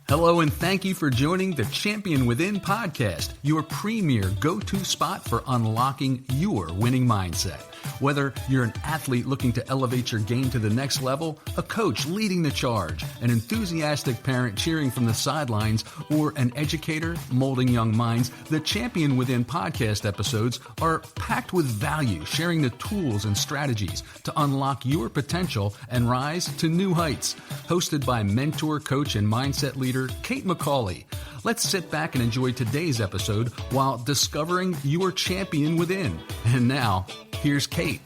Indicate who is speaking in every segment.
Speaker 1: Hello, and thank you for joining the Champion Within podcast, your premier go-to spot for unlocking your winning mindset. Whether you're an athlete looking to elevate your game to the next level, a coach leading the charge, an enthusiastic parent cheering from the sidelines, or an educator molding young minds, the Champion Within podcast episodes are packed with value, sharing the tools and strategies to unlock your potential and rise to new heights. Hosted by mentor, coach, and mindset leader Kate McCauley. Let's sit back and enjoy today's episode while discovering your champion within. And now, here's Kate.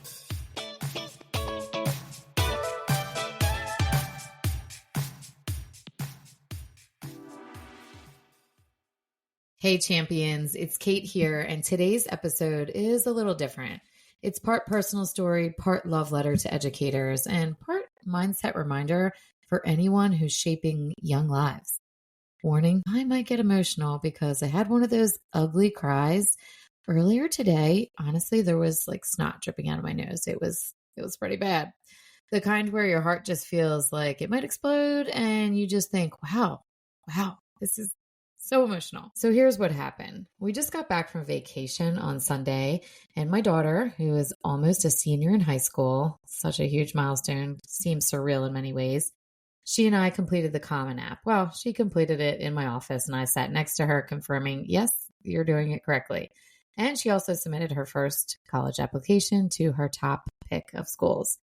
Speaker 2: Hey champions, it's Kate here, and today's episode is a little different. It's part personal story, part love letter to educators, and part mindset reminder for anyone who's shaping young lives. Warning, I might get emotional because I had one of those ugly cries earlier today. Honestly, there was like snot dripping out of my nose. It was pretty bad. The kind where your heart just feels like it might explode and you just think, wow, this is so emotional. So here's what happened. We just got back from vacation on Sunday, and my daughter, who is almost a senior in high school, such a huge milestone, seems surreal in many ways. She and I completed the Common App. Well, she completed it in my office, and I sat next to her confirming, yes, you're doing it correctly. And she also submitted her first college application to her top pick of schools.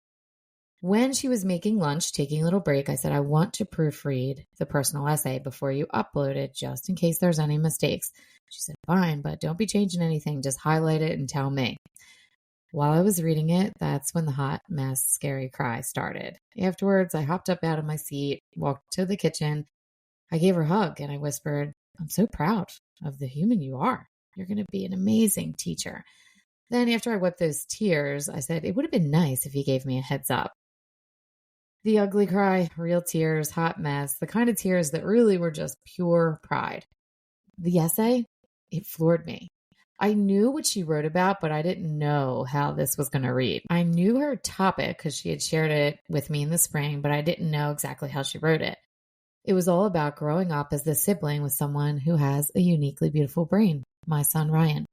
Speaker 2: When she was making lunch, taking a little break, I said, I want to proofread the personal essay before you upload it, just in case there's any mistakes. She said, fine, but don't be changing anything. Just highlight it and tell me. While I was reading it, that's when the hot mess, scary cry started. Afterwards, I hopped up out of my seat, walked to the kitchen. I gave her a hug and I whispered, I'm so proud of the human you are. You're going to be an amazing teacher. Then after I wiped those tears, I said, it would have been nice if you gave me a heads up. The ugly cry, real tears, hot mess, the kind of tears that really were just pure pride. The essay, it floored me. I knew what she wrote about, but I didn't know how this was going to read. I knew her topic because she had shared it with me in the spring, but I didn't know exactly how she wrote it. It was all about growing up as the sibling with someone who has a uniquely beautiful brain, my son Ryan.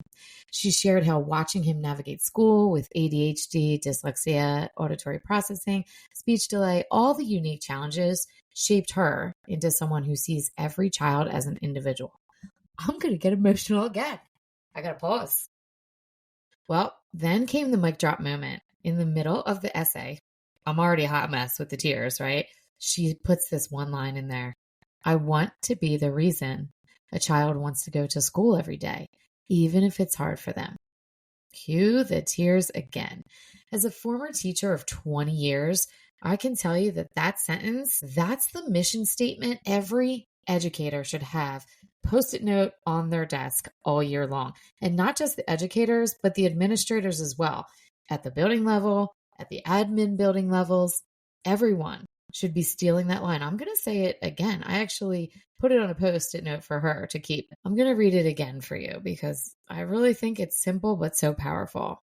Speaker 2: She shared how watching him navigate school with ADHD, dyslexia, auditory processing, speech delay, all the unique challenges shaped her into someone who sees every child as an individual. I'm going to get emotional again. I got to pause. Well, then came the mic drop moment. In the middle of the essay, I'm already a hot mess with the tears, right? She puts this one line in there. I want to be the reason a child wants to go to school every day, even if it's hard for them. Cue the tears again. As a former teacher of 20 years, I can tell you that sentence, that's the mission statement every educator should have Post-it note on their desk all year long. And not just the educators, but the administrators as well. At the building level, at the admin building levels, everyone should be stealing that line. I'm going to say it again. I actually put it on a Post-it note for her to keep. I'm going to read it again for you because I really think it's simple but so powerful.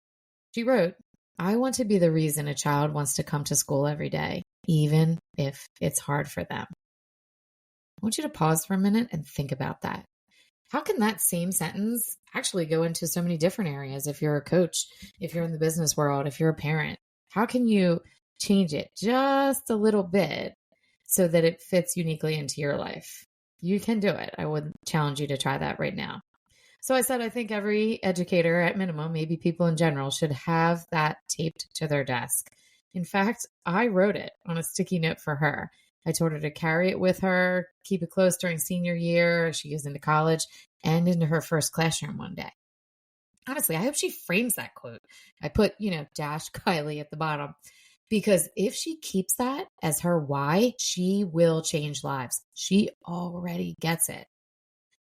Speaker 2: She wrote, I want to be the reason a child wants to come to school every day, even if it's hard for them. I want you to pause for a minute and think about that. How can that same sentence actually go into so many different areas? If you're a coach, if you're in the business world, if you're a parent, how can you change it just a little bit so that it fits uniquely into your life? You can do it. I would challenge you to try that right now. So I said, I think every educator at minimum, maybe people in general, should have that taped to their desk. In fact, I wrote it on a sticky note for her. I told her to carry it with her, keep it close during senior year. She goes into college and into her first classroom one day. Honestly, I hope she frames that quote. I put, dash Kylie at the bottom, because if she keeps that as her why, she will change lives. She already gets it.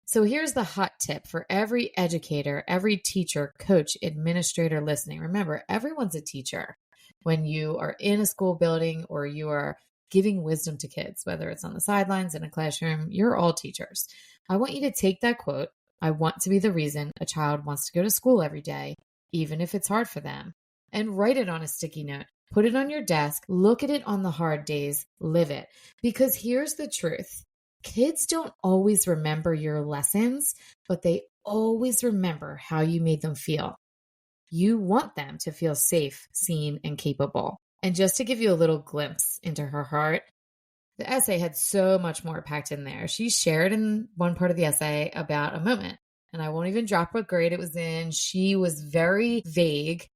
Speaker 2: So here's the hot tip for every educator, every teacher, coach, administrator listening. Remember, everyone's a teacher. When you are in a school building or you are giving wisdom to kids, whether it's on the sidelines, in a classroom, you're all teachers. I want you to take that quote, I want to be the reason a child wants to go to school every day, even if it's hard for them, and write it on a sticky note. Put it on your desk, look at it on the hard days, live it. Because here's the truth. Kids don't always remember your lessons, but they always remember how you made them feel. You want them to feel safe, seen, and capable. And just to give you a little glimpse into her heart, the essay had so much more packed in there. She shared in one part of the essay about a moment, and I won't even drop what grade it was in. She was very vague,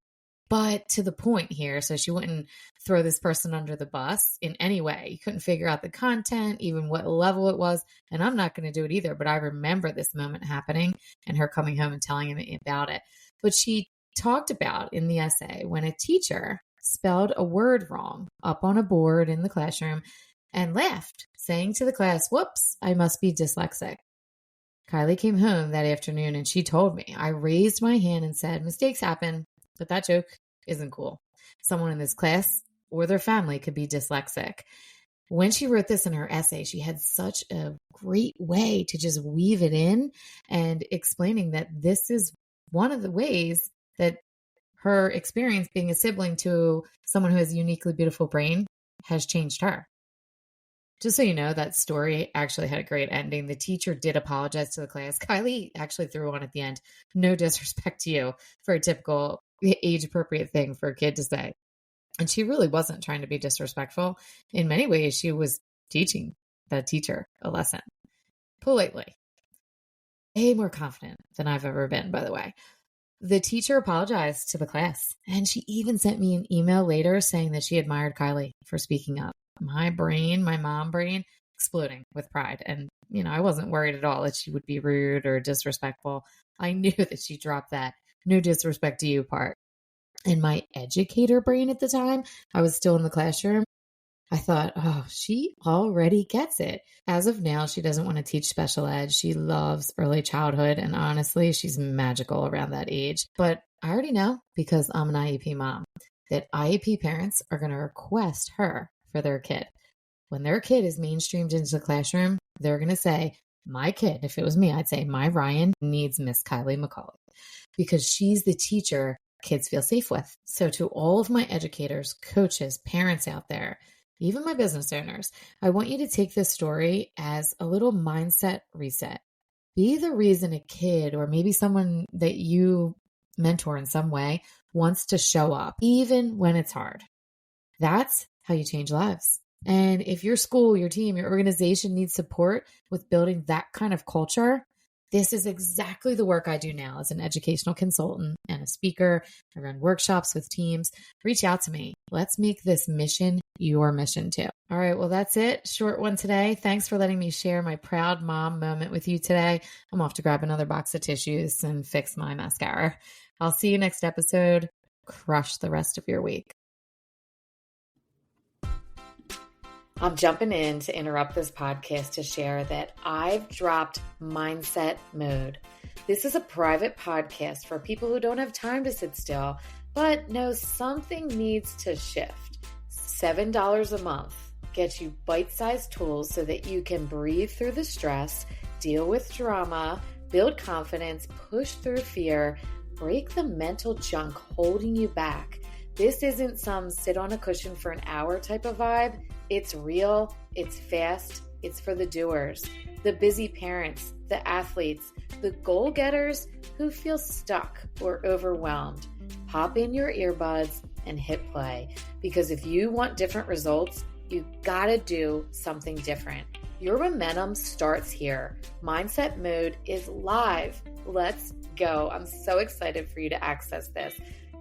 Speaker 2: but to the point here. So she wouldn't throw this person under the bus in any way. You couldn't figure out the content, even what level it was. And I'm not going to do it either. But I remember this moment happening and her coming home and telling me about it. But she talked about in the essay when a teacher spelled a word wrong up on a board in the classroom and laughed, saying to the class, "Whoops, I must be dyslexic." Kylie came home that afternoon and she told me. I raised my hand and said, "Mistakes happen, but that joke isn't cool. Someone in this class or their family could be dyslexic." When she wrote this in her essay, she had such a great way to just weave it in and explaining that this is one of the ways that her experience being a sibling to someone who has a uniquely beautiful brain has changed her. Just so you know, that story actually had a great ending. The teacher did apologize to the class. Kylie actually threw on at the end, "No disrespect to you," for a typical age-appropriate thing for a kid to say. And she really wasn't trying to be disrespectful. In many ways, she was teaching that teacher a lesson. Politely. Way more confident than I've ever been, by the way. The teacher apologized to the class, and she even sent me an email later saying that she admired Kylie for speaking up. My brain, my mom brain, exploding with pride. And, I wasn't worried at all that she would be rude or disrespectful. I knew that she dropped that "no disrespect to you" part. In my educator brain at the time, I was still in the classroom. I thought, oh, she already gets it. As of now, she doesn't want to teach special ed. She loves early childhood. And honestly, she's magical around that age. But I already know, because I'm an IEP mom, that IEP parents are going to request her for their kid. When their kid is mainstreamed into the classroom, they're going to say, "My kid," if it was me, I'd say, "My Ryan needs Miss Kylie McCauley," because she's the teacher kids feel safe with. So to all of my educators, coaches, parents out there, even my business owners, I want you to take this story as a little mindset reset. Be the reason a kid or maybe someone that you mentor in some way wants to show up, even when it's hard. That's how you change lives. And if your school, your team, your organization needs support with building that kind of culture, this is exactly the work I do now as an educational consultant and a speaker. I run workshops with teams. Reach out to me. Let's make this mission your mission too. All right, well, that's it. Short one today. Thanks for letting me share my proud mom moment with you today. I'm off to grab another box of tissues and fix my mascara. I'll see you next episode. Crush the rest of your week. I'm jumping in to interrupt this podcast to share that I've dropped Mindset Mode. This is a private podcast for people who don't have time to sit still, but know something needs to shift. $7 a month gets you bite-sized tools so that you can breathe through the stress, deal with drama, build confidence, push through fear, break the mental junk holding you back. This isn't some sit on a cushion for an hour type of vibe. It's real, it's fast, it's for the doers, the busy parents, the athletes, the goal-getters who feel stuck or overwhelmed. Pop in your earbuds and hit play, because if you want different results, you gotta do something different. Your momentum starts here. Mindset Mode is live. Let's go. I'm so excited for you to access this.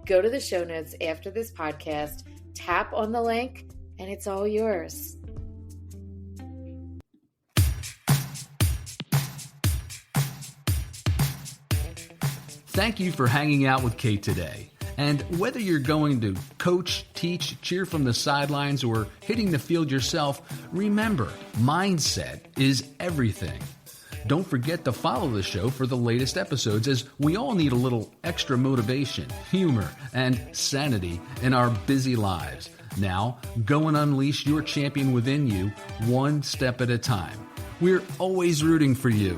Speaker 2: Go to the show notes after this podcast, tap on the link, and it's all yours.
Speaker 1: Thank you for hanging out with Kate today. And whether you're going to coach, teach, cheer from the sidelines, or hitting the field yourself, remember, mindset is everything. Don't forget to follow the show for the latest episodes, as we all need a little extra motivation, humor, and sanity in our busy lives. Now, go and unleash your champion within you, one step at a time. We're always rooting for you.